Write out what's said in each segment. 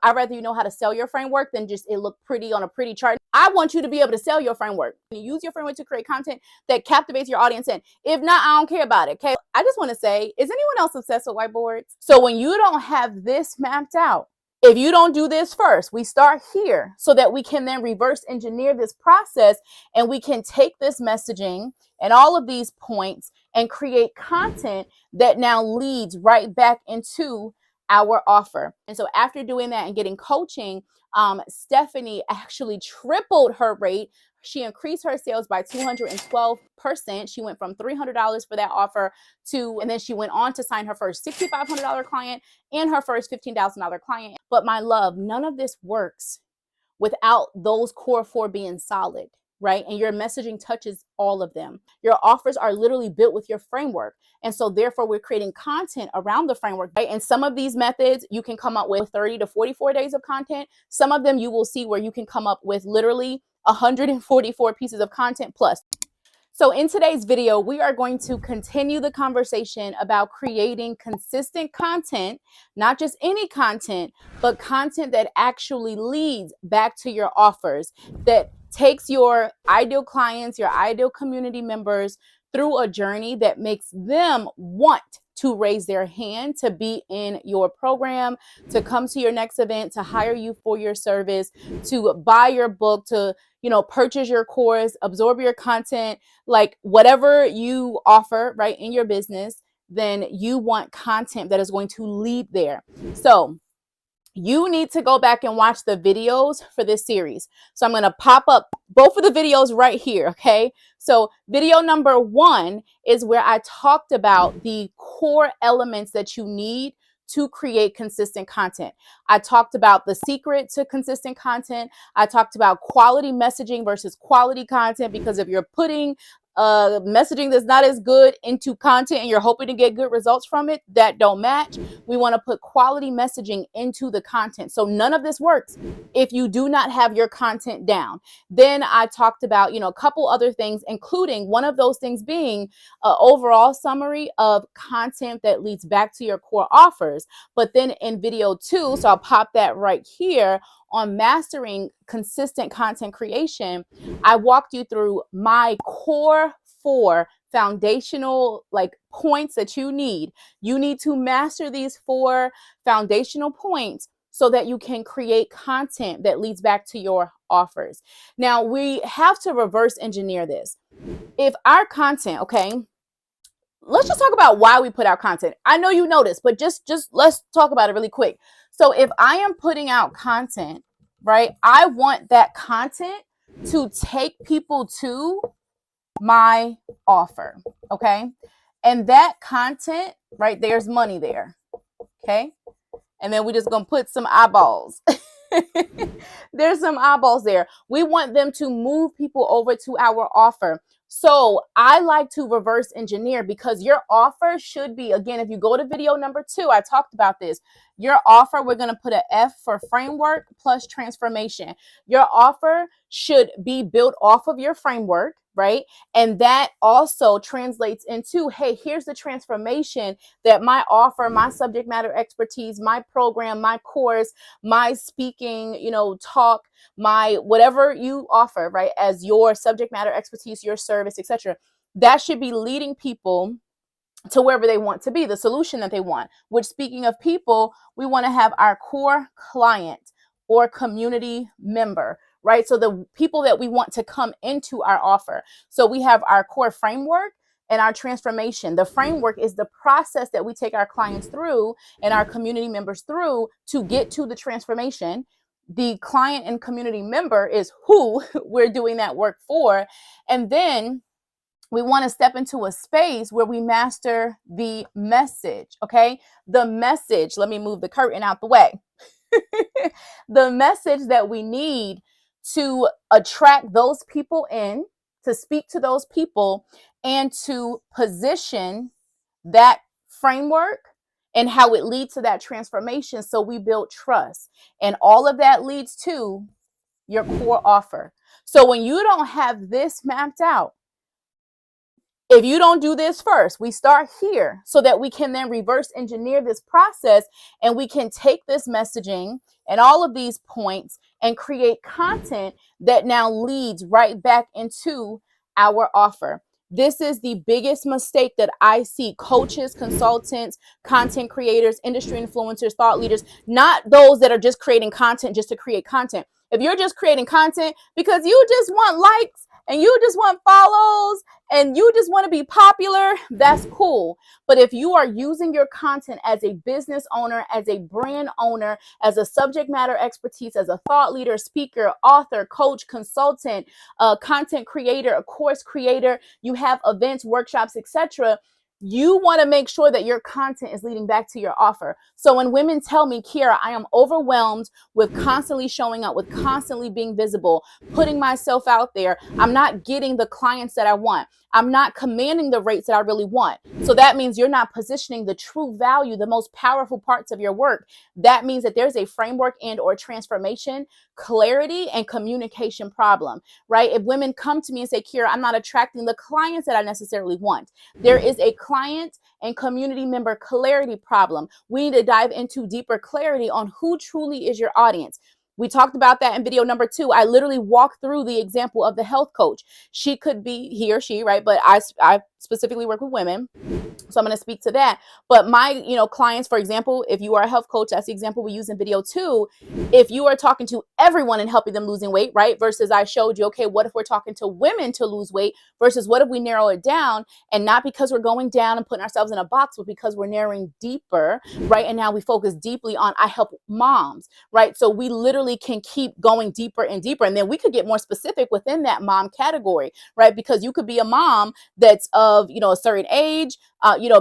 I'd rather you know how to sell your framework than just it look pretty on a pretty chart. I want you to be able to sell your framework. You use your framework to create content that captivates your audience. And if not, I don't care about it. Okay. I just want to say, is anyone else obsessed with whiteboards? So when you don't have this mapped out, if you don't do this first, we start here so that we can then reverse engineer this process, and we can take this messaging and all of these points and create content that now leads right back into our offer. And so after doing that and getting coaching, Stephanie actually tripled her rate. She increased her sales by 212%. She went from $300 for that offer and then she went on to sign her first $6,500 client and her first $15,000 client. But my love, none of this works without those core four being solid, right? And your messaging touches all of them. Your offers are literally built with your framework. And so therefore we're creating content around the framework, right? And some of these methods you can come up with 30 to 44 days of content. Some of them you will see where you can come up with literally 144 pieces of content plus. So in today's video, we are going to continue the conversation about creating consistent content, not just any content, but content that actually leads back to your offers, that takes your ideal clients, your ideal community members through a journey that makes them want to raise their hand, to be in your program, to come to your next event, to hire you for your service, to buy your book, to purchase your course, absorb your content, like whatever you offer, right, in your business, then you want content that is going to lead there. So you need to go back and watch the videos for this series. So I'm going to pop up both of the videos right here. Okay. So video number 1 is where I talked about the core elements that you need to create consistent content. I talked about the secret to consistent content. I talked about quality messaging versus quality content, because if you're putting messaging that's not as good into content and you're hoping to get good results from it, that don't match. We want to put quality messaging into the content. So none of this works if you do not have your content down. Then I talked about, a couple other things, including one of those things being an overall summary of content that leads back to your core offers. But then in video 2, so I'll pop that right here, on mastering consistent content creation, I walked you through my core 4 foundational points that you need. You need to master these 4 foundational points so that you can create content that leads back to your offers. Now, we have to reverse engineer this. If our content, okay, let's just talk about why we put out content. I know you know this, but just let's talk about it really quick. So if I am putting out content, right, I want that content to take people to my offer, okay? And that content, right, there's money there, okay? And then we're just going to put some eyeballs. There's some eyeballs there. We want them to move people over to our offer. So I like to reverse engineer, because your offer should be, again, if you go to video number 2, I talked about this. Your offer, we're going to put an F for framework plus transformation. Your offer should be built off of your framework, right? And that also translates into, hey, here's the transformation that my offer, my subject matter expertise, my program, my course, my speaking, talk, my whatever you offer, right, as your subject matter expertise, your service, etc. That should be leading people to wherever they want to be, the solution that they want. Which, speaking of people, we want to have our core client or community member, right? So the people that we want to come into our offer. So we have our core framework and our transformation. The framework is the process that we take our clients through and our community members through to get to the transformation. The client and community member is who we're doing that work for. And then we want to step into a space where we master the message, okay? The message, let me move the curtain out the way. The message that we need to attract those people in, to speak to those people, and to position that framework and how it leads to that transformation. So we build trust, and all of that leads to your core offer. So when you don't have this mapped out, if you don't do this first, we start here so that we can then reverse engineer this process, and we can take this messaging and all of these points and create content that now leads right back into our offer. This is the biggest mistake that I see coaches, consultants, content creators, industry influencers, thought leaders, not those that are just creating content just to create content. If you're just creating content because you just want likes and you just want follows and you just want to be popular, that's cool. But if you are using your content as a business owner, as a brand owner, as a subject matter expertise, as a thought leader, speaker, author, coach, consultant, content creator, a course creator, you have events, workshops, etc., you want to make sure that your content is leading back to your offer. So when women tell me, Kiera, I am overwhelmed with constantly showing up, with constantly being visible, putting myself out there, I'm not getting the clients that I want, I'm not commanding the rates that I really want. So that means you're not positioning the true value, the most powerful parts of your work. That means that there's a framework and or transformation, clarity, and communication problem, right? If women come to me and say, Kiera, I'm not attracting the clients that I necessarily want, there is a client and community member clarity problem. We need to dive into deeper clarity on who truly is your audience. We talked about that in video number 2. I literally walked through the example of the health coach. She could be he or she, right? But I specifically work with women, so I'm going to speak to that. But my, clients, for example, if you are a health coach, that's the example we use in video 2. If you are talking to everyone and helping them losing weight, right? Versus I showed you, okay, what if we're talking to women to lose weight versus what if we narrow it down, and not because we're going down and putting ourselves in a box, but because we're narrowing deeper, right? And now we focus deeply on I help moms, right? So we literally can keep going deeper and deeper. And then we could get more specific within that mom category, right? Because you could be a mom that's of, a certain age,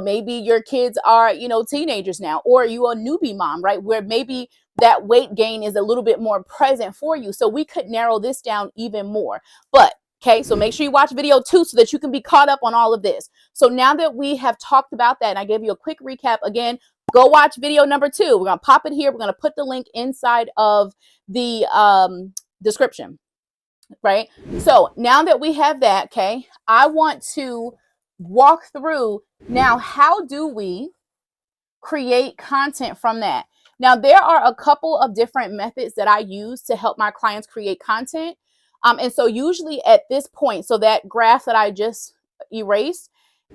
maybe your kids are, teenagers now, or you a newbie mom, right? Where maybe that weight gain is a little bit more present for you. So we could narrow this down even more. But okay, so make sure you watch video 2 so that you can be caught up on all of this. So now that we have talked about that, and I gave you a quick recap again, go watch video number 2. We're going to pop it here. We're going to put the link inside of the description, right? So now that we have that, okay, I want to walk through now, how do we create content from that? Now, there are a couple of different methods that I use to help my clients create content. And so usually at this point, so that graph that I just erased,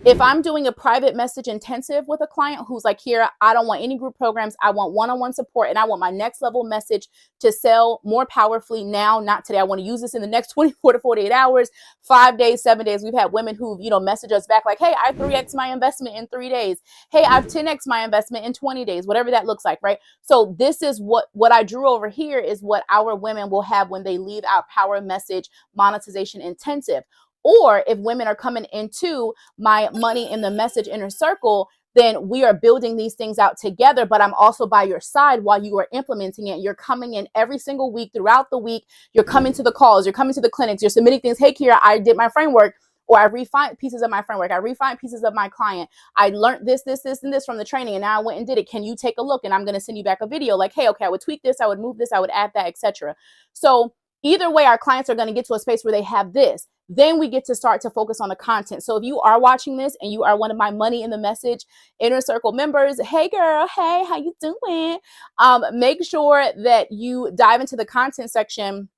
if I'm doing a private message intensive with a client who's like, here, I don't want any group programs, I want one-on-one support, and I want my next level message to sell more powerfully now, not today. I want to use this in the next 24 to 48 hours, 5 days, 7 days. We've had women who, message us back like, hey, I 3X my investment in 3 days. Hey, I've 10X my investment in 20 days, whatever that looks like, right? So this is what I drew over here is what our women will have when they leave our power message monetization intensive. Or if women are coming into my money in the message inner circle, then we are building these things out together, but I'm also by your side while you are implementing it. You're coming in every single week throughout the week. You're coming to the calls, you're coming to the clinics, you're submitting things. Hey, Kiera, I did my framework, or I refined pieces of my framework. I refined pieces of my client. I learned this, and this from the training, and now I went and did it. Can you take a look? And I'm going to send you back a video like, hey, okay, I would tweak this, I would move this, I would add that, etc. So either way, our clients are going to get to a space where they have this. Then we get to start to focus on the content. So if you are watching this and you are one of my money in the message inner circle members, hey girl, hey, how you doing? Make sure that you dive into the content section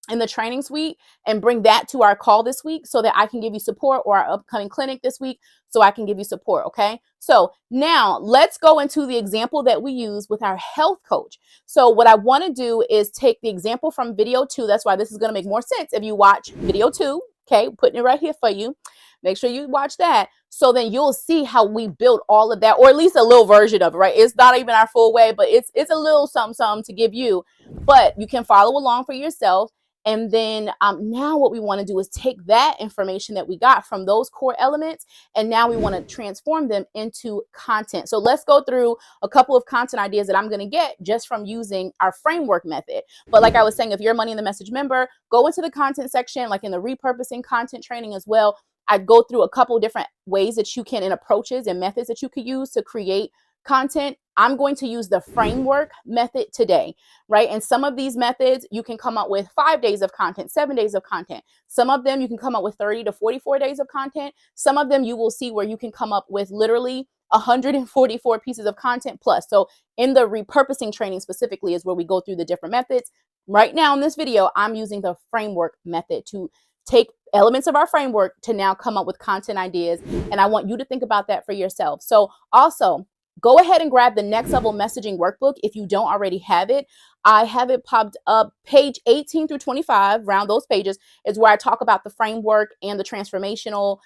in the training suite and bring that to our call this week so that I can give you support, or our upcoming clinic this week so I can give you support. Okay. So now let's go into the example that we use with our health coach. So what I want to do is take the example from video 2. That's why this is going to make more sense if you watch video 2. Okay. Putting it right here for you. Make sure you watch that. So then you'll see how we built all of that, or at least a little version of it, right? It's not even our full way, but it's a little something to give you, but you can follow along for yourself. And then now what we want to do is take that information that we got from those core elements, and now we want to transform them into content. So let's go through a couple of content ideas that I'm going to get just from using our framework method. But like I was saying, if you're a Money in the Message member, go into the content section, like in the repurposing content training as well. I go through a couple different ways that you can, and approaches and methods that you could use to create content, I'm going to use the framework method today, right? And some of these methods you can come up with 5 days of content, 7 days of content. Some of them you can come up with 30 to 44 days of content. Some of them you will see where you can come up with literally 144 pieces of content plus. So in the repurposing training specifically is where we go through the different methods. Right now in this video, I'm using the framework method to take elements of our framework to now come up with content ideas. And I want you to think about that for yourself. So also, go ahead and grab the Next Level Messaging Workbook if you don't already have it. I have it popped up. Page 18 through 25, around those pages, is where I talk about the framework and the transformational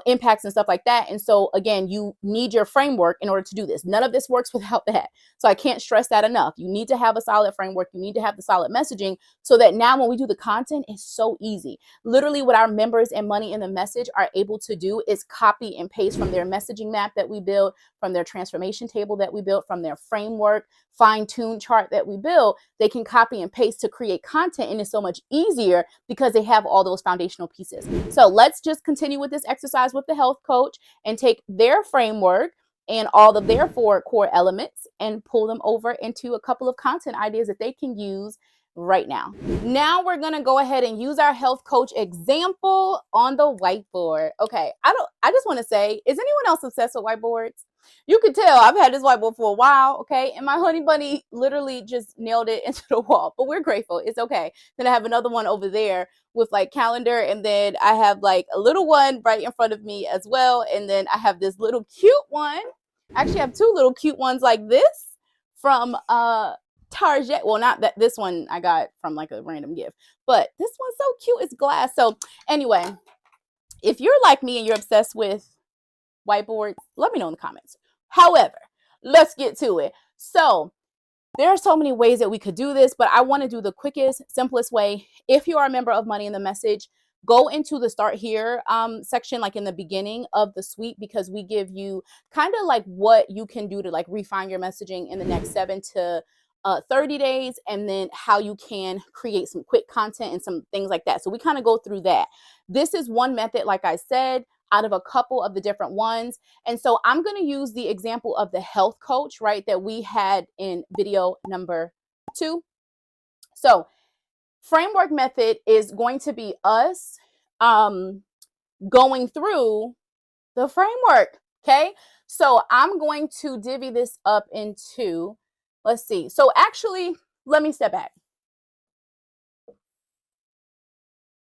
impacts and stuff like that. And so again, you need your framework in order to do this. None of this works without that. So I can't stress that enough. You need to have a solid framework. You need to have the solid messaging so that now when we do the content, it's so easy. Literally what our members and Money in the Message are able to do is copy and paste from their messaging map that we built, from their transformation table that we built, from their framework, fine-tuned chart that we built. They can copy and paste to create content, and it's so much easier because they have all those foundational pieces. So let's just continue with this exercise with the health coach and take their framework and all of their 4 core elements and pull them over into a couple of content ideas that they can use right now. Now we're going to go ahead and use our health coach example on the whiteboard. Okay, I just want to say, is anyone else obsessed with whiteboards? You can tell I've had this whiteboard for a while, okay? And my honey bunny literally just nailed it into the wall, but we're grateful. It's okay. Then I have another one over there with like calendar, and then I have like a little one right in front of me as well. And then I have this little cute one. I actually have 2 little cute ones like this from Target. Well, not that this one I got from like a random gift, but this one's so cute. It's glass. So anyway, if you're like me and you're obsessed with whiteboard, let me know in the comments. However, let's get to it. So there are so many ways that we could do this, but I want to do the quickest, simplest way. If you are a member of Money in the Message, go into the start here section, like in the beginning of the suite, because we give you kind of like what you can do to like refine your messaging in the next 7 to 30 days, and then how you can create some quick content and some things like that. So we kind of go through that. This is one method, like I said, out of a couple of the different ones. And so I'm going to use the example of the health coach, right, that we had in video number 2. So framework method is going to be us going through the framework. Okay. So I'm going to divvy this up into, let's see. So actually, let me step back.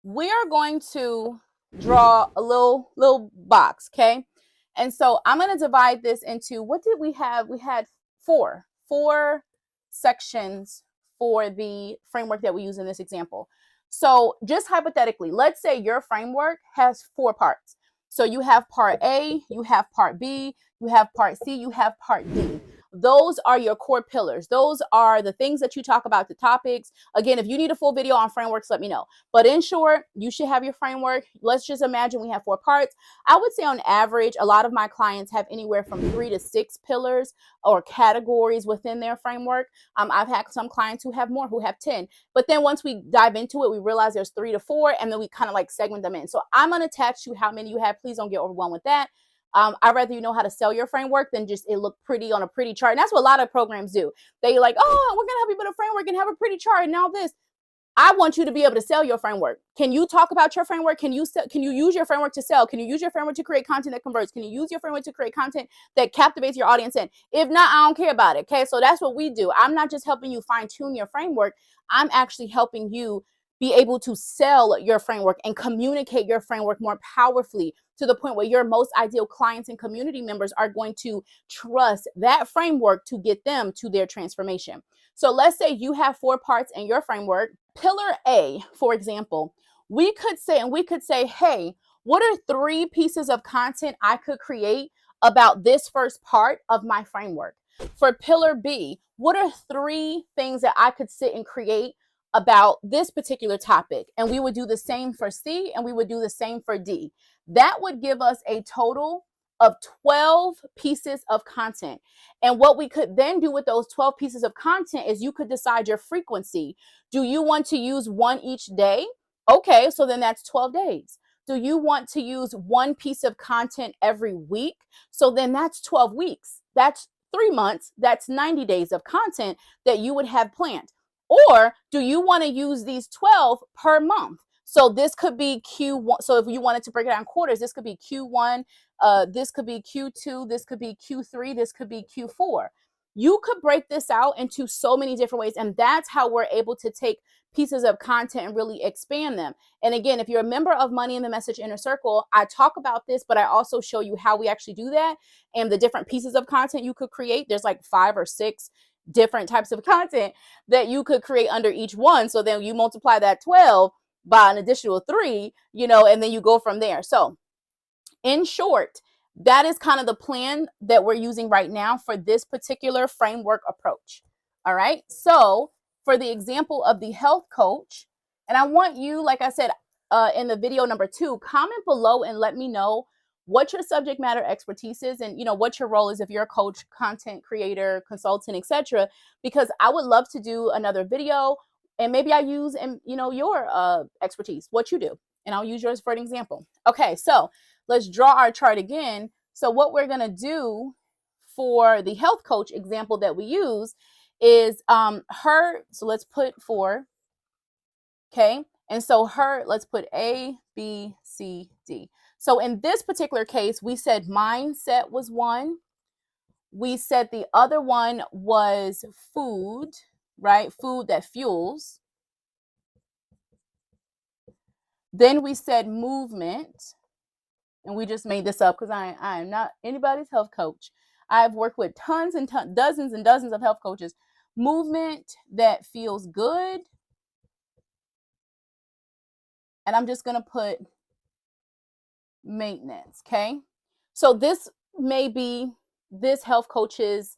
We are going to draw a little box, okay? And so I'm going to divide this into, what did we have? We had four sections for the framework that we use in this example. So just hypothetically, let's say your framework has 4 parts. So you have part A, you have part B, you have part C, you have part D. Those are your core pillars. Those are the things that you talk about, the topics. Again, if you need a full video on frameworks, let me know. But in short, you should have your framework. Let's just imagine we have 4 parts. I would say on average, a lot of my clients have anywhere from 3 to 6 pillars or categories within their framework. I've had some clients who have more, who have 10. But then once we dive into it, we realize there's 3 to 4, and then we kind of like segment them in. So I'm unattached to how many you have. Please don't get overwhelmed with that. I'd rather you know how to sell your framework than just it look pretty on a pretty chart. And that's what a lot of programs do. They like, oh, we're going to help you build a framework and have a pretty chart and all this. I want you to be able to sell your framework. Can you talk about your framework? Can you use your framework to sell? Can you use your framework to create content that converts? Can you use your framework to create content that captivates your audience? And if not, I don't care about it. Okay, so that's what we do. I'm not just helping you fine tune your framework. I'm actually helping you be able to sell your framework and communicate your framework more powerfully, to the point where your most ideal clients and community members are going to trust that framework to get them to their transformation. So let's say you have 4 parts in your framework. Pillar A, for example, we could say, hey, what are 3 pieces of content I could create about this first part of my framework? For pillar B, what are 3 things that I could sit and create about this particular topic? And we would do the same for C, and we would do the same for D. That would give us a total of 12 pieces of content. And what we could then do with those 12 pieces of content is you could decide your frequency. Do you want to use 1 each day? Okay, so then that's 12 days. Do you want to use 1 piece of content every week? So then that's 12 weeks. That's 3 months, that's 90 days of content that you would have planned. Or do you want to use these 12 per month? So this could be Q1. So if you wanted to break it down quarters, this could be Q1, this could be Q2, this could be Q3, this could be Q4. You could break this out into so many different ways. And that's how we're able to take pieces of content and really expand them. And again, if you're a member of Money in the Message Inner Circle, I talk about this, but I also show you how we actually do that and the different pieces of content you could create. There's like 5 or 6 different types of content that you could create under each one. So then you multiply that 12 by an additional 3, and then you go from there. So in short, that is kind of the plan that we're using right now for this particular framework approach. All right. So for the example of the health coach, and I want you, like I said, in the video number 2, comment below and let me know what your subject matter expertise is and what your role is if you're a coach, content creator, consultant, etc. Because I would love to do another video and maybe I use your expertise, what you do, and I'll use yours for an example. Okay, so let's draw our chart again. So what we're going to do for the health coach example that we use is her. So let's put 4. Okay. And so her, let's put A, B, C, D. So in this particular case, we said mindset was 1. We said the other one was food, right? Food that fuels. Then we said movement. And we just made this up because I am not anybody's health coach. I've worked with tons and dozens and dozens of health coaches. Movement that feels good. And I'm just going to put maintenance. Okay. So this may be this health coach's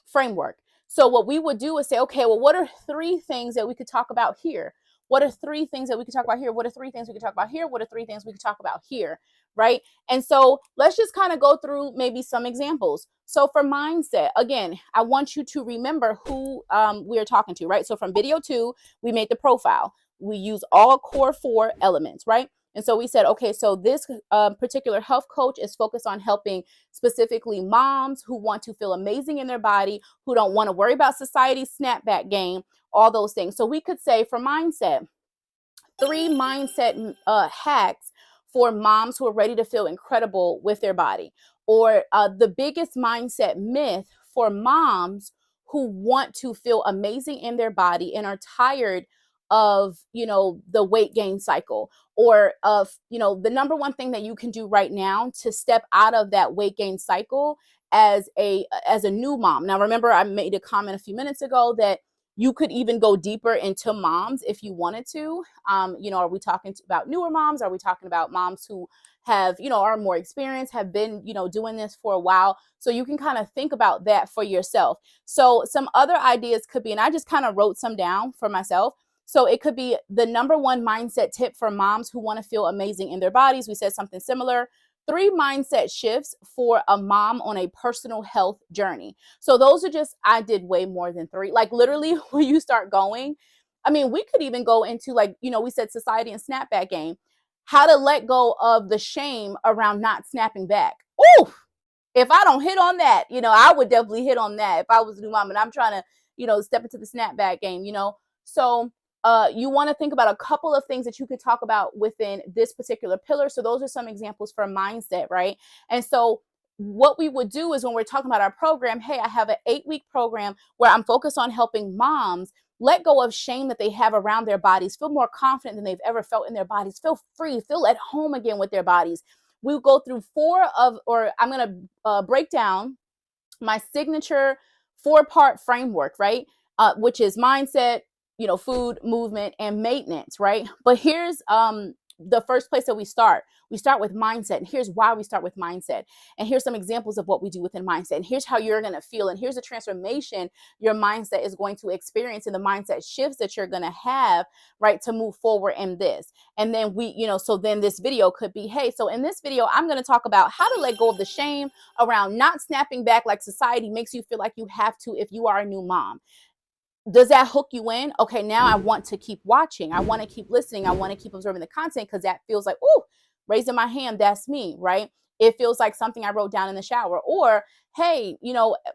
framework. So what we would do is say, okay, well, what are 3 things that we could talk about here? What are 3 things that we could talk about here? What are 3 things we could talk about here? What are 3 things we could talk about here? Right. And so let's just kind of go through maybe some examples. So for mindset, again, I want you to remember who we are talking to, right? So from video 2, we made the profile. We use all core 4 elements, right? And so we said, okay, so this particular health coach is focused on helping specifically moms who want to feel amazing in their body, who don't want to worry about society's snapback game, all those things. So we could say for mindset, 3 mindset hacks for moms who are ready to feel incredible with their body, or the biggest mindset myth for moms who want to feel amazing in their body and are tired of the weight gain cycle, or of the number one thing that you can do right now to step out of that weight gain cycle as a new mom. Now remember, I made a comment a few minutes ago that you could even go deeper into moms if you wanted to. Are we talking about newer moms? Are we talking about moms who have, are more experienced, have been, doing this for a while? So you can kind of think about that for yourself. So some other ideas could be, and I just kind of wrote some down for myself. So it could be the number 1 mindset tip for moms who want to feel amazing in their bodies. We said something similar. 3 mindset shifts for a mom on a personal health journey. So those are just, I did way more than 3. Like literally when you start going, I mean, we could even go into like, we said society and snapback game, how to let go of the shame around not snapping back. Ooh, if I don't hit on that, I would definitely hit on that if I was a new mom and I'm trying to, step into the snapback game, So you want to think about a couple of things that you could talk about within this particular pillar. So those are some examples for mindset, right? And so what we would do is when we're talking about our program, hey, I have an 8-week program where I'm focused on helping moms let go of shame that they have around their bodies, feel more confident than they've ever felt in their bodies, feel free, feel at home again with their bodies. We'll go through I'm going to break down my signature 4-part framework, right? Which is mindset, food, movement, and maintenance, right? But here's the first place that we start. We start with mindset, and here's why we start with mindset. And here's some examples of what we do within mindset. And here's how you're going to feel. And here's the transformation your mindset is going to experience and the mindset shifts that you're going to have, right, to move forward in this. And then so then this video could be, hey, so in this video, I'm going to talk about how to let go of the shame around not snapping back like society makes you feel like you have to if you are a new mom. Does that hook you in? Okay, now I want to keep watching. I want to keep listening. I want to keep absorbing the content because that feels like, ooh, raising my hand, that's me, right? it feels like something I wrote down in the shower. Or, hey,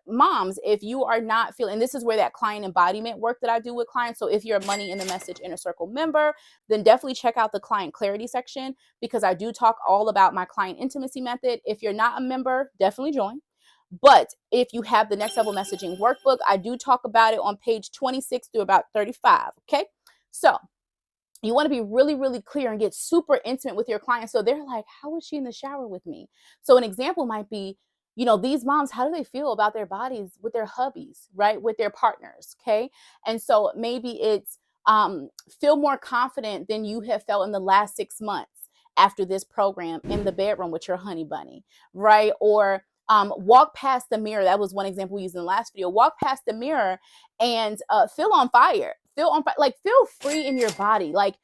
moms, if you are not feeling, and this is where that client embodiment work that I do with clients. So if you're a Money in the Message Inner Circle member, then definitely check out the client clarity section, because I do talk all about my client intimacy method. If you're not a member, definitely join. But if you have the Next Level Messaging Workbook, I do talk about it on page 26 through about 35. Okay. So you want to be really, really clear and get super intimate with your clients. So they're like, how was she in the shower with me? So an example might be, these moms, how do they feel about their bodies with their hubbies, right? With their partners. Okay. And so maybe it's feel more confident than you have felt in the last 6 months after this program in the bedroom with your honey bunny, right? Or walk past the mirror. That was one example we used in the last video. Walk past the mirror and feel on fire. Feel on fire. Like, feel free in your body. Like,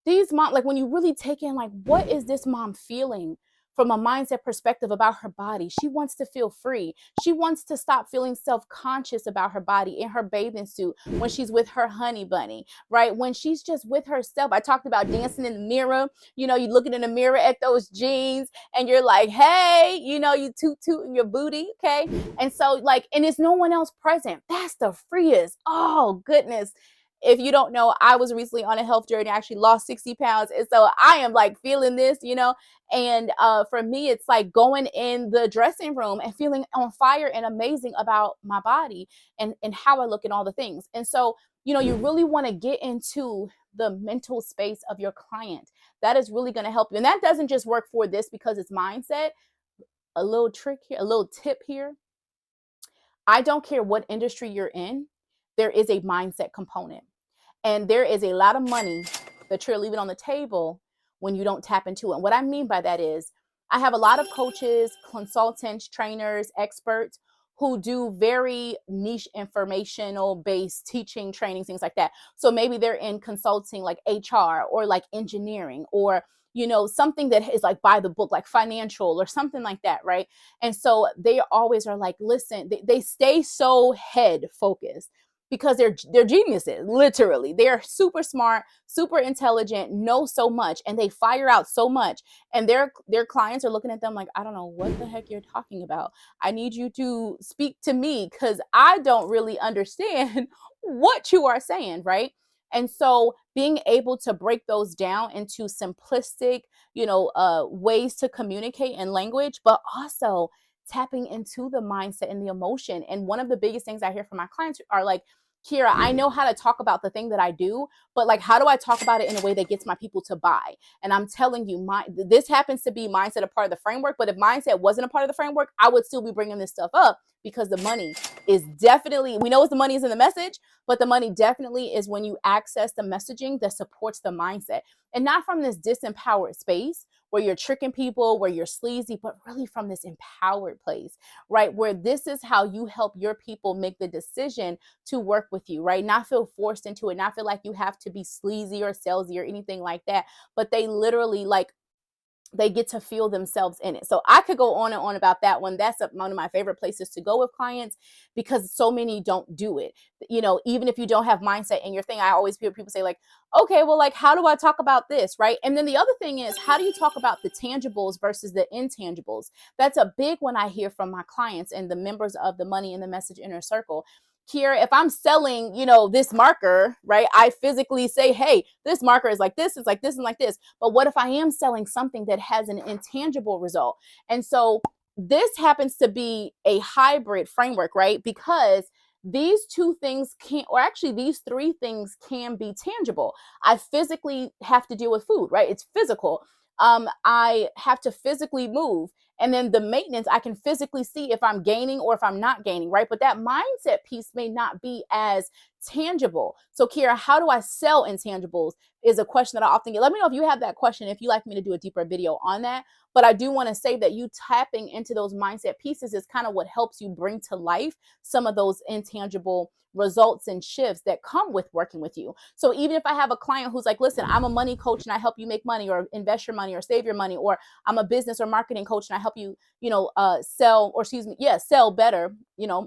these mom, like, when you really take in, like, what is this mom feeling from a mindset perspective about her body? She wants to feel free. She wants to stop feeling self-conscious about her body in her bathing suit when she's with her honey bunny, right? When she's just with herself. I talked about dancing in the mirror. You looking in the mirror at those jeans and you're like, hey, you toot your booty, okay? And so, like, and there's no one else present. That's the freest. Oh, goodness. If you don't know, I was recently on a health journey. I actually lost 60 pounds. And so I am like feeling this, and for me, it's like going in the dressing room and feeling on fire and amazing about my body and how I look and all the things. And so, you really want to get into the mental space of your client. That is really going to help you. And that doesn't just work for this because it's mindset. A little trick here, a little tip here. I don't care what industry you're in, there is a mindset component. And there is a lot of money that you're leaving on the table when you don't tap into it. And what I mean by that is, I have a lot of coaches, consultants, trainers, experts who do very niche informational based teaching, training, things like that. So maybe they're in consulting like HR or like engineering or something that is like by the book, like financial or something like that, right? And so they always are like, listen, they stay so head focused because they're geniuses. Literally, they're super smart, super intelligent, know so much, and they fire out so much. And their clients are looking at them like, I don't know what the heck you're talking about. I need you to speak to me because I don't really understand what you are saying, right? And so being able to break those down into simplistic, ways to communicate in language, but also tapping into the mindset and the emotion. And one of the biggest things I hear from my clients are like, Kira, I know how to talk about the thing that I do, but like, how do I talk about it in a way that gets my people to buy? And I'm telling you, this happens to be mindset a part of the framework, but if mindset wasn't a part of the framework, I would still be bringing this stuff up because the money is definitely, we know the money is in the message, but the money definitely is when you access the messaging that supports the mindset, and not from this disempowered space where you're tricking people, where you're sleazy, but really from this empowered place, right? Where this is how you help your people make the decision to work with you, right? Not feel forced into it, not feel like you have to be sleazy or salesy or anything like that, but they literally they get to feel themselves in it. So I could go on and on about that one. That's one of my favorite places to go with clients because so many don't do it. Even if you don't have mindset in your thing, I always hear people say like, okay, well, like, how do I talk about this? Right. And then the other thing is, how do you talk about the tangibles versus the intangibles? That's a big one I hear from my clients and the members of the Money in the Message Inner Circle. Kira, if I'm selling, this marker, right, I physically say, hey, this marker is like this, it's like this, and like this. But what if I am selling something that has an intangible result? And so this happens to be a hybrid framework, right? Because these two things can, or actually these three things can be tangible. I physically have to deal with food, right? It's physical. I have to physically move. And then the maintenance, I can physically see if I'm gaining or if I'm not gaining, right? But that mindset piece may not be as tangible. So Kira, how do I sell intangibles is a question that I often get. Let me know if you have that question, if you'd like me to do a deeper video on that. But I do want to say that you tapping into those mindset pieces is kind of what helps you bring to life some of those intangible results and shifts that come with working with you. So even if I have a client who's like, listen, I'm a money coach and I help you make money or invest your money or save your money, or I'm a business or marketing coach and I help you, sell better,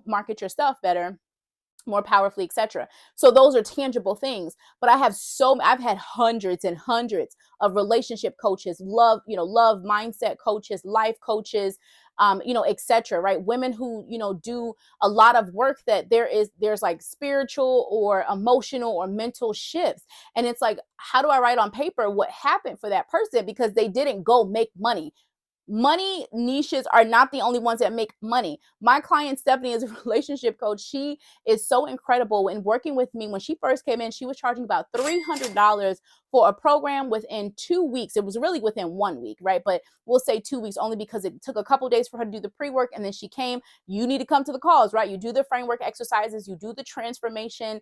market your stuff better. more powerfully, etc. So those are tangible things. But I've had hundreds and hundreds of relationship coaches, love mindset coaches, life coaches, etc. Right? Women who, do a lot of work that there's like spiritual or emotional or mental shifts. And it's like, how do I write on paper what happened for that person? Because they didn't go make money. Money niches are not the only ones that make money. My client Stephanie is a relationship coach. She is so incredible in working with me. When she first came in, she was charging about $300 for a program within 2 weeks. It was really within 1 week, right? But we'll say 2 weeks only because it took a couple days for her to do the pre-work. And then she came. You need to come to the calls, right? You do the framework exercises. You do the transformation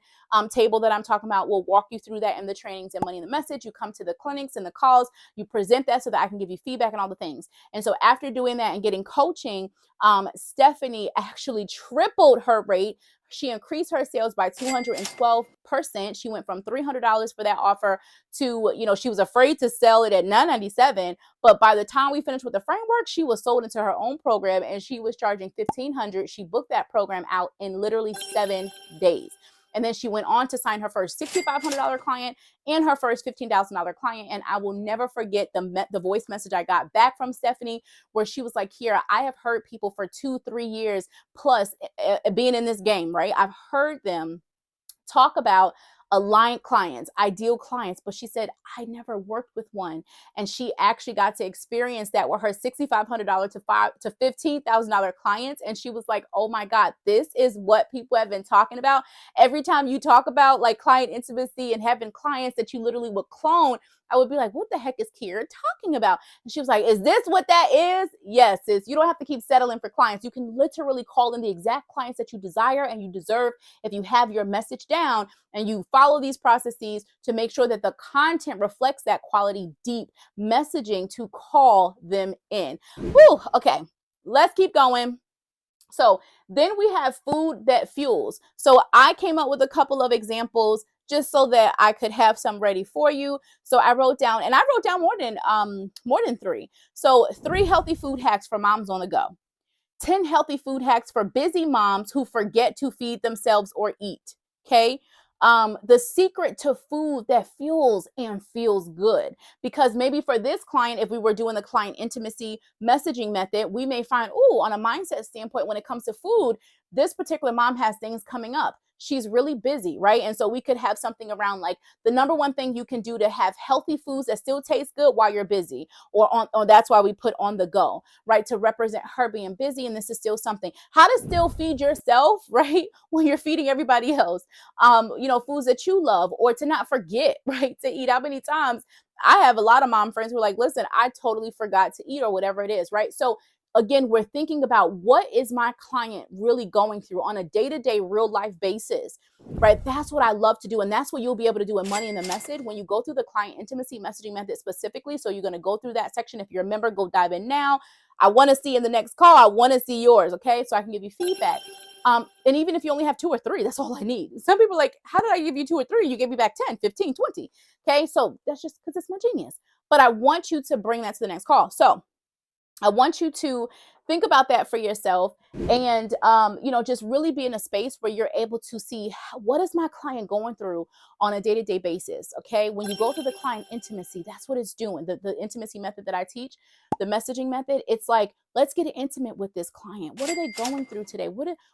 table that I'm talking about. We'll walk you through that in the trainings and Money in the Message. You come to the clinics and the calls. You present that so that I can give you feedback and all the things. And so after doing that and getting coaching, Stephanie actually tripled her rate. She increased her sales by 212%. She went from $300 for that offer to, she was afraid to sell it at $997. But by the time we finished with the framework, she was sold into her own program and she was charging $1,500. She booked that program out in literally 7 days. And then she went on to sign her first $6,500 client and her first $15,000 client. And I will never forget the voice message I got back from Stephanie, where she was like, Kiera, I have heard people for 2-3 years plus being in this game, right? I've heard them talk about aligned clients, ideal clients, but she said, I never worked with one. And she actually got to experience that with her $6,500 to $15,000 clients. And she was like, oh my God, this is what people have been talking about. Every time you talk about like client intimacy and having clients that you literally would clone, I would be like, what the heck is Kiera talking about? And she was like, is this what that is? Yes, sis. You don't have to keep settling for clients. You can literally call in the exact clients that you desire and you deserve if you have your message down and you follow these processes to make sure that the content reflects that quality, deep messaging to call them in. Whew, okay, let's keep going. So then we have food that fuels. So I came up with a couple of examples just so that I could have some ready for you. So I wrote down more than 3. So 3 healthy food hacks for moms on the go. 10 healthy food hacks for busy moms who forget to feed themselves or eat. Okay. The secret to food that fuels and feels good. Because maybe for this client, if we were doing the client intimacy messaging method, we may find, on a mindset standpoint, when it comes to food, this particular mom has things coming up. She's really busy, right? And so we could have something around like the number one thing you can do to have healthy foods that still taste good while you're busy, or that's why we put on the go, right? To represent her being busy. And this is still something, how to still feed yourself, right? When you're feeding everybody else, foods that you love, or to not forget, right? To eat. How many times I have a lot of mom friends who are like, listen, I totally forgot to eat or whatever it is, right? So again, we're thinking about what is my client really going through on a day-to-day real life basis, right? That's what I love to do. And that's what you'll be able to do in Money in the Message when you go through the client intimacy messaging method specifically. So you're going to go through that section. If you're a member, go dive in now. I want to see in the next call, I want to see yours. Okay. So I can give you feedback. And even if you only have 2 or 3, that's all I need. Some people are like, how did I give you 2 or 3? You gave me back 10, 15, 20. Okay. So that's just because it's my genius. But I want you to bring that to the next call. So I want you to think about that for yourself and, just really be in a space where you're able to see what is my client going through on a day-to-day basis. Okay. When you go through the client intimacy, that's what it's doing. The intimacy method that I teach, the messaging method, it's like, let's get intimate with this client. What are they going through today?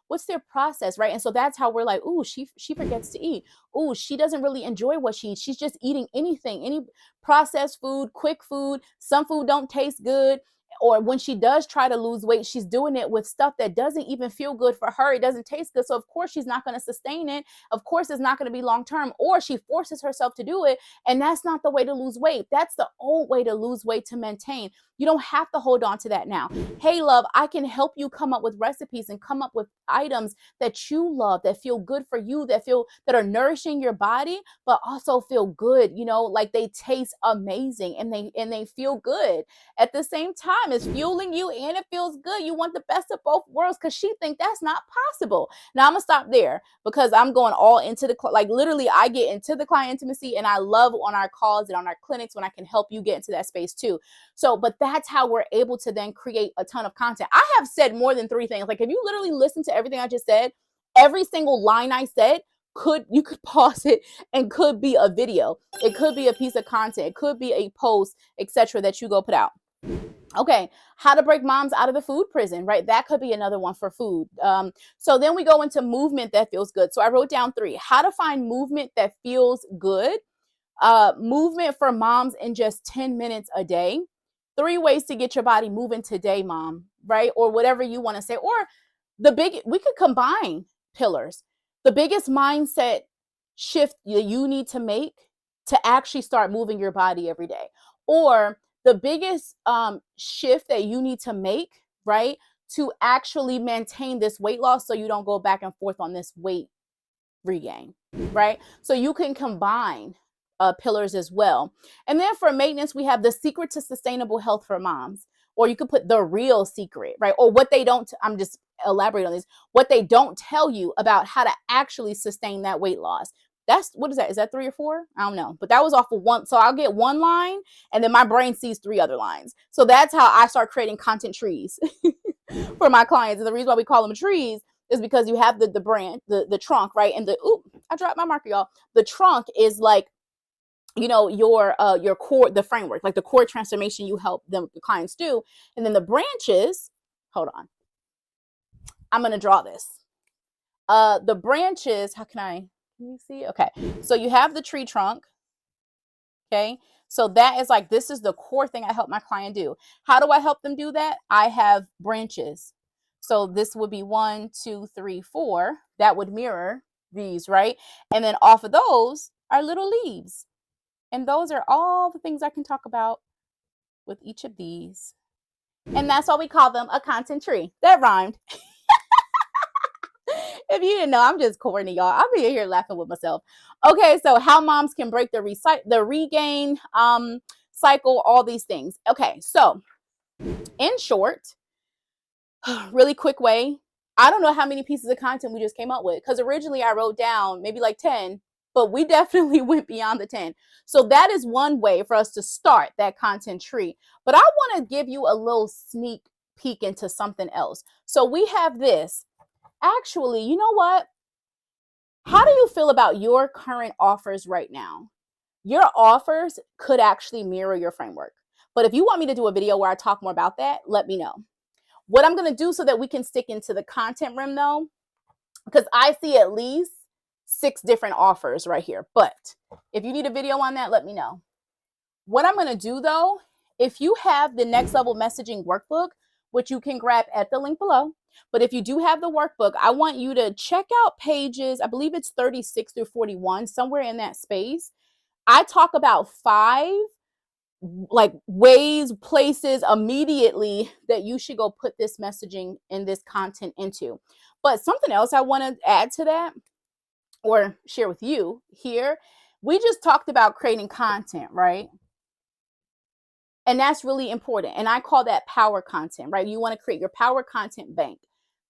What's their process? Right. And so that's how we're like, ooh, she forgets to eat. Ooh, she doesn't really enjoy what she eats. She's just eating anything, any processed food, quick food. Some food don't taste good. Or when she does try to lose weight, she's doing it with stuff that doesn't even feel good for her. It doesn't taste good. So of course she's not going to sustain it. Of course it's not going to be long-term, or she forces herself to do it. And that's not the way to lose weight. That's the old way to lose weight, to maintain. You don't have to hold on to that now. Hey, love, I can help you come up with recipes and come up with items that you love, that feel good for you, that are nourishing your body, but also feel good, like they taste amazing and they feel good. At the same time, it's fueling you and it feels good. You want the best of both worlds, because she thinks that's not possible. Now I'm gonna stop there because I'm going all into literally I get into the client intimacy, and I love on our calls and on our clinics when I can help you get into that space too. So, but that's how we're able to then create a ton of content. I have said more than 3 things. Like if you literally listen to everything I just said, Every single line I said you could pause it and could be a video. It could be a piece of content. It could be a post, etc. that you go put out. Okay, how to break moms out of the food prison, right? That could be another one for food. So then we go into movement that feels good. So I wrote down 3. How to find movement that feels good. Movement for moms in just 10 minutes a day. 3 ways to get your body moving today, mom, right? Or whatever you want to say. Or we could combine pillars. The biggest mindset shift you need to make to actually start moving your body every day. Or the biggest shift that you need to make, right, to actually maintain this weight loss so you don't go back and forth on this weight regain, right? So you can combine pillars as well. And then for maintenance, we have the secret to sustainable health for moms, or you could put the real secret, right? Or what they don't, I'm just elaborating on this, what they don't tell you about how to actually sustain that weight loss. That's, what is that? Is that 3 or 4? I don't know. But that was off of one. So I'll get one line and then my brain sees 3 other lines. So that's how I start creating content trees for my clients. And the reason why we call them trees is because you have the branch, the trunk, right? And I dropped my marker, y'all. The trunk is like, your core, the framework, like the core transformation you help the clients do. And then the branches, hold on. I'm going to draw this. The branches, can you see? Okay. So you have the tree trunk. Okay. So that is like, this is the core thing I help my client do. How do I help them do that? I have branches. So this would be 1, 2, 3, 4. That would mirror these, right? And then off of those are little leaves. And those are all the things I can talk about with each of these. And that's why we call them a content tree. That rhymed. If you didn't know, I'm just corny, y'all. I'll be here laughing with myself. Okay, so how moms can break the regain cycle, all these things. Okay, so in short, really quick way, I don't know how many pieces of content we just came up with, because originally I wrote down maybe like 10, but we definitely went beyond the 10. So that is one way for us to start that content tree. But I want to give you a little sneak peek into something else. So we have this. Actually, you know what? How do you feel about your current offers right now? Your offers could actually mirror your framework. But if you want me to do a video where I talk more about that, let me know. What I'm going to do so that we can stick into the content rim though, because I see at least 6 different offers right here. But if you need a video on that, let me know. What I'm going to do though, if you have the Next Level Messaging Workbook, which you can grab at the link below, but if you do have the workbook, I want you to check out pages, I believe it's 36 through 41, somewhere in that space. I talk about 5 like ways, places immediately that you should go put this messaging and this content into. But something else I want to add to that or share with you here, we just talked about creating content, right? And that's really important. And I call that power content, right? You want to create your power content bank.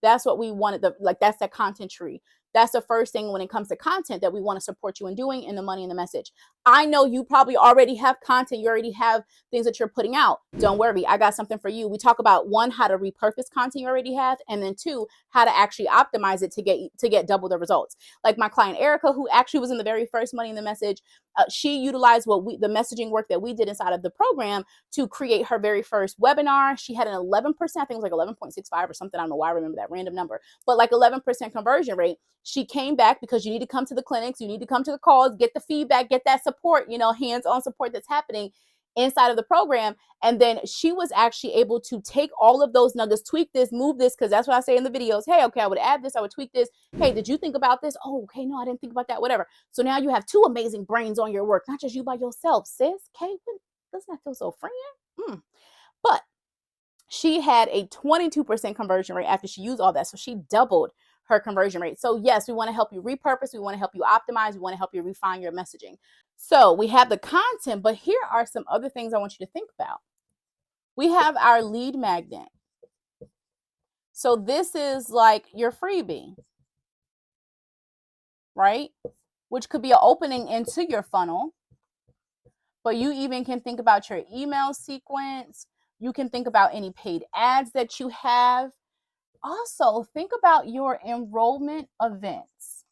That's what we wanted, that's that content tree. That's the first thing when it comes to content that we want to support you in doing, in the money and the message. I know you probably already have content. You already have things that you're putting out. Don't worry. I got something for you. We talk about 1, how to repurpose content you already have. And then 2, how to actually optimize it to get double the results. Like my client, Erica, who actually was in the very first money in the message, she utilized the messaging work that we did inside of the program to create her very first webinar. She had an 11%, I think it was like 11.65 or something. I don't know why I remember that random number, but like 11% conversion rate. She came back because you need to come to the clinics, you need to come to the calls, get the feedback, get that support, hands-on support that's happening inside of the program. And then she was actually able to take all of those nuggets, tweak this, move this, because that's what I say in the videos. Hey, okay, I would add this, I would tweak this. Hey, did you think about this? Oh, okay, no, I didn't think about that, whatever. So now you have 2 amazing brains on your work, not just you by yourself, sis. Okay, doesn't that feel so freeing? But she had a 22% conversion rate after she used all that. So she doubled her conversion rate. So yes, we want to help you repurpose. We want to help you optimize. We want to help you refine your messaging. So we have the content, but here are some other things I want you to think about. We have our lead magnet. So this is like your freebie, right? Which could be an opening into your funnel. But you even can think about your email sequence. You can think about any paid ads that you have. also think about your enrollment events.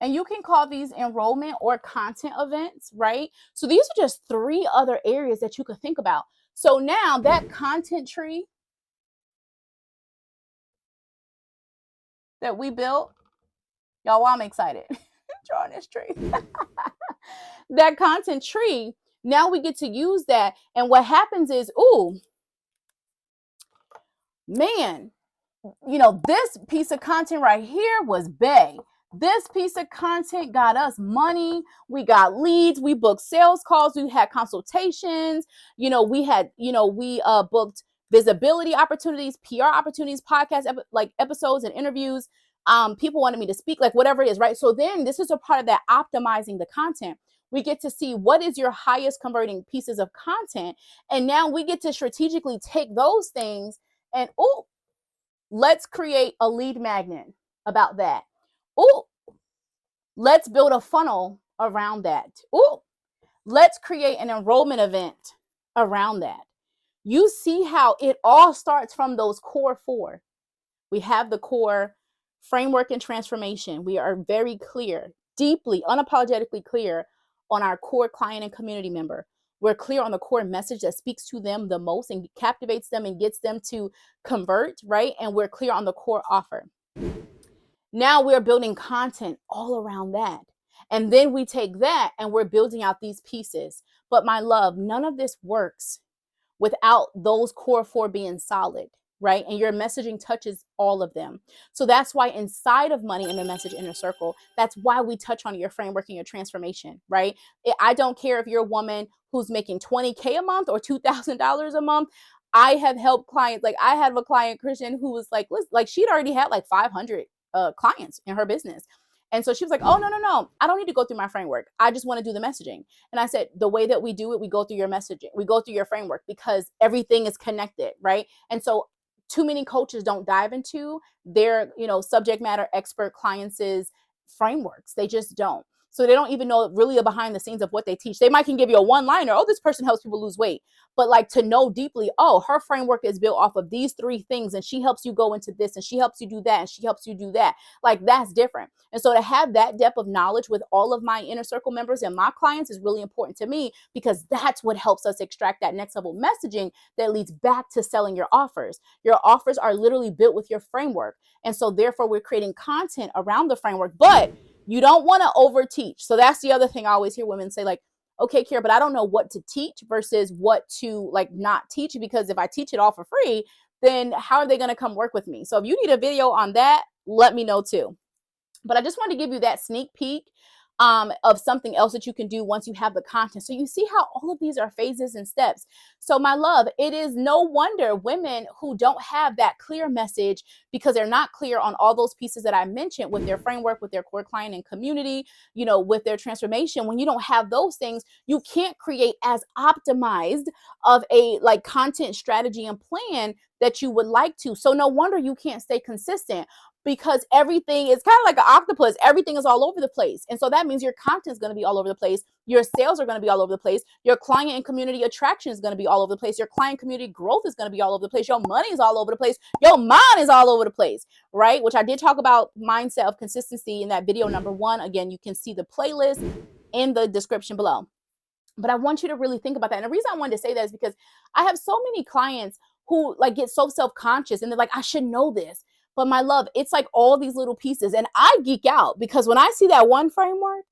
And you can call these enrollment or content events, right? So these are just 3 other areas that you could think about. So now that content tree that we built, y'all, I'm excited drawing this tree. That content tree, now we get to use that. And what happens is, ooh, man, this piece of content right here was bae. This piece of content got us money. We got leads. We booked sales calls. We had consultations. We booked visibility opportunities, PR opportunities, podcast episodes and interviews. People wanted me to speak, like whatever it is, right? So then this is a part of that optimizing the content. We get to see what is your highest converting pieces of content. And now we get to strategically take those things and, let's create a lead magnet about that. Oh, let's build a funnel around that. Oh, let's create an enrollment event around that. You see how it all starts from those core 4. We have the core framework and transformation. We are very clear, deeply, unapologetically clear on our core client and community member. We're clear on the core message that speaks to them the most and captivates them and gets them to convert, right? And we're clear on the core offer. Now we're building content all around that. And then we take that and we're building out these pieces. But my love, none of this works without those core 4 being solid, right? And your messaging touches all of them. So that's why inside of Money in the Message Inner Circle, that's why we touch on your framework and your transformation, right? I don't care if you're a woman who's making $20K a month or $2,000 a month. I have helped clients. Like I have a client, Christian, who was like, listen, like she'd already had like 500 clients in her business. And so she was like, oh, no. I don't need to go through my framework. I just want to do the messaging. And I said, the way that we do it, we go through your messaging. We go through your framework because everything is connected, right? And so too many coaches don't dive into their, subject matter expert clients' frameworks. They just don't. So they don't even know really behind the scenes of what they teach. They might can give you a one-liner. Oh, this person helps people lose weight. But like to know deeply, oh, her framework is built off of these 3 things and she helps you go into this and she helps you do that and she helps you do that. Like that's different. And so to have that depth of knowledge with all of my inner circle members and my clients is really important to me because that's what helps us extract that next level messaging that leads back to selling your offers. Your offers are literally built with your framework. And so therefore we're creating content around the framework, but you don't want to over teach. So that's the other thing I always hear women say, like, okay, Kira, but I don't know what to teach versus what to like not teach, because if I teach it all for free, then how are they going to come work with me? So if you need a video on that, let me know too. But I just wanted to give you that sneak peek of something else that you can do once you have the content. So you see how all of these are phases and steps. So my love, it is no wonder women who don't have that clear message because they're not clear on all those pieces that I mentioned with their framework, with their core client and community, with their transformation. When you don't have those things, you can't create as optimized of a like content strategy and plan that you would like to. So no wonder you can't stay consistent, because everything is kind of like an octopus. Everything is all over the place. And so that means your content is going to be all over the place. Your sales are going to be all over the place. Your client and community attraction is going to be all over the place. Your client community growth is going to be all over the place. Your money is all over the place. Your mind is all over the place, right? Which I did talk about mindset of consistency in that video number 1. Again, you can see the playlist in the description below. But I want you to really think about that. And the reason I wanted to say that is because I have so many clients who like get so self-conscious and they're like, I should know this. But my love, it's like all these little pieces. And I geek out because when I see that one framework,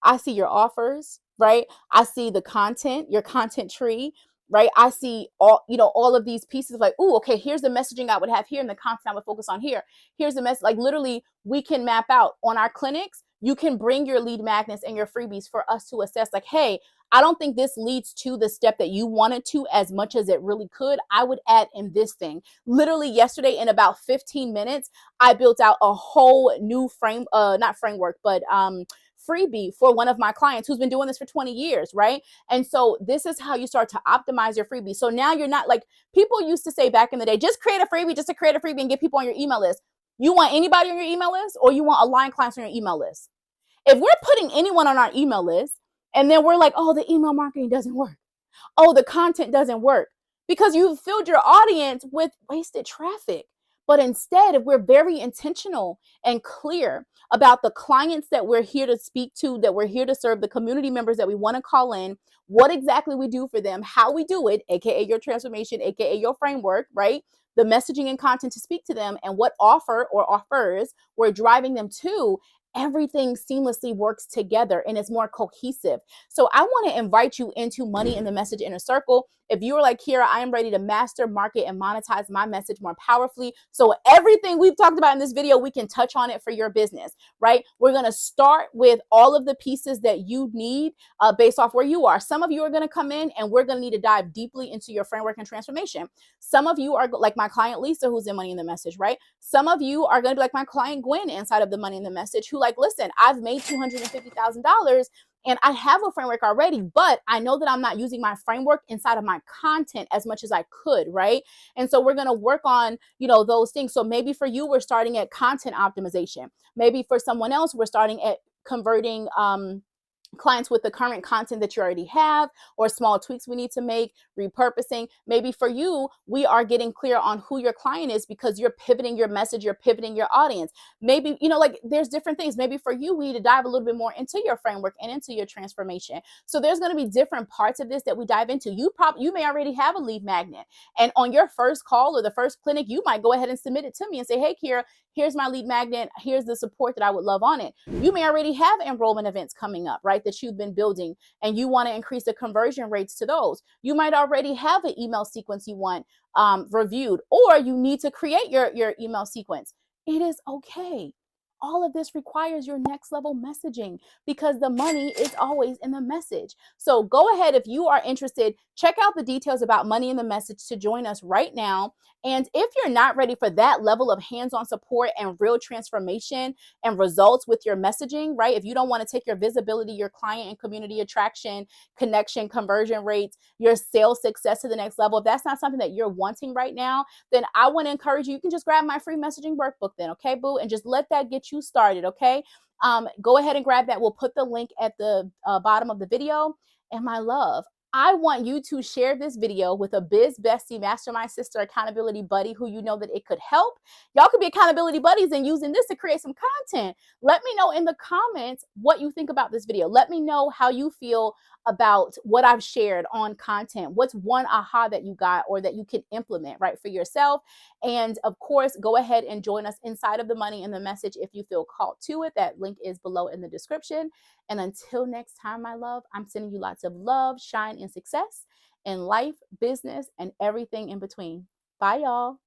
I see your offers, right? I see the content, your content tree, right? I see all of these pieces like, oh, okay, here's the messaging I would have here and the content I would focus on here. Here's the message. Like literally we can map out on our clinics. You can bring your lead magnets and your freebies for us to assess like, hey, I don't think this leads to the step that you wanted to as much as it really could. I would add in this thing. Literally yesterday in about 15 minutes, I built out a whole new freebie for one of my clients who's been doing this for 20 years, right? And so this is how you start to optimize your freebie. So now you're not like people used to say back in the day, just create a freebie, just to create a freebie and get people on your email list. You want anybody on your email list or you want aligned clients on your email list? If we're putting anyone on our email list and then we're like, oh, the email marketing doesn't work. Oh, the content doesn't work because you've filled your audience with wasted traffic. But instead, if we're very intentional and clear about the clients that we're here to speak to, that we're here to serve, the community members that we want to call in, what exactly we do for them, how we do it, aka your transformation, aka your framework, right? The messaging and content to speak to them, and what offer or offers we're driving them to, everything seamlessly works together and it's more cohesive. So I want to invite you into Money in the Message Inner Circle. If you are like, Kira, I am ready to master, market, and monetize my message more powerfully, so everything we've talked about in this video, we can touch on it for your business, right? We're going to start with all of the pieces that you need based off where you are. Some of you are going to come in and we're going to need to dive deeply into your framework and transformation. Some of you are like my client Lisa, who's in Money in the Message, right? Some of you are going to be like my client Gwen inside of the Money in the Message, who like, listen, I've made $250,000 and I have a framework already, but I know that I'm not using my framework inside of my content as much as I could, right? And so we're going to work on, those things. So maybe for you, we're starting at content optimization. Maybe for someone else, we're starting at converting clients with the current content that you already have, or small tweaks we need to make, repurposing. Maybe for you, we are getting clear on who your client is because you're pivoting your message, you're pivoting your audience. Maybe, there's different things. Maybe for you, we need to dive a little bit more into your framework and into your transformation. So there's going to be different parts of this that we dive into. You may already have a lead magnet, and on your first call or the first clinic, you might go ahead and submit it to me and say, hey, Kira, here's my lead magnet. Here's the support that I would love on it. You may already have enrollment events coming up, right, that you've been building, and you want to increase the conversion rates to those. You might already have an email sequence you want reviewed, or you need to create your email sequence. It is okay. All of this requires your next level messaging, because the money is always in the message. So go ahead, if you are interested, check out the details about Money in the Message to join us right now. And if you're not ready for that level of hands-on support and real transformation and results with your messaging, right? If you don't want to take your visibility, your client and community attraction, connection, conversion rates, your sales success to the next level, if that's not something that you're wanting right now, then I want to encourage you, you can just grab my free messaging workbook then, okay, boo? And just let that get you started, okay? Go ahead and grab that. We'll put the link at the bottom of the video. And my love, I want you to share this video with a biz bestie, mastermind sister, accountability buddy who you know that it could help. Y'all could be accountability buddies and using this to create some content. Let me know in the comments what you think about this video. Let me know how you feel about what I've shared on content. What's one aha that you got or that you can implement, right, for yourself? And of course, go ahead and join us inside of the Money in the Message if you feel called to it. That link is below in the description. And until next time, my love, I'm sending you lots of love, shine, and success in life, business, and everything in between. Bye, y'all.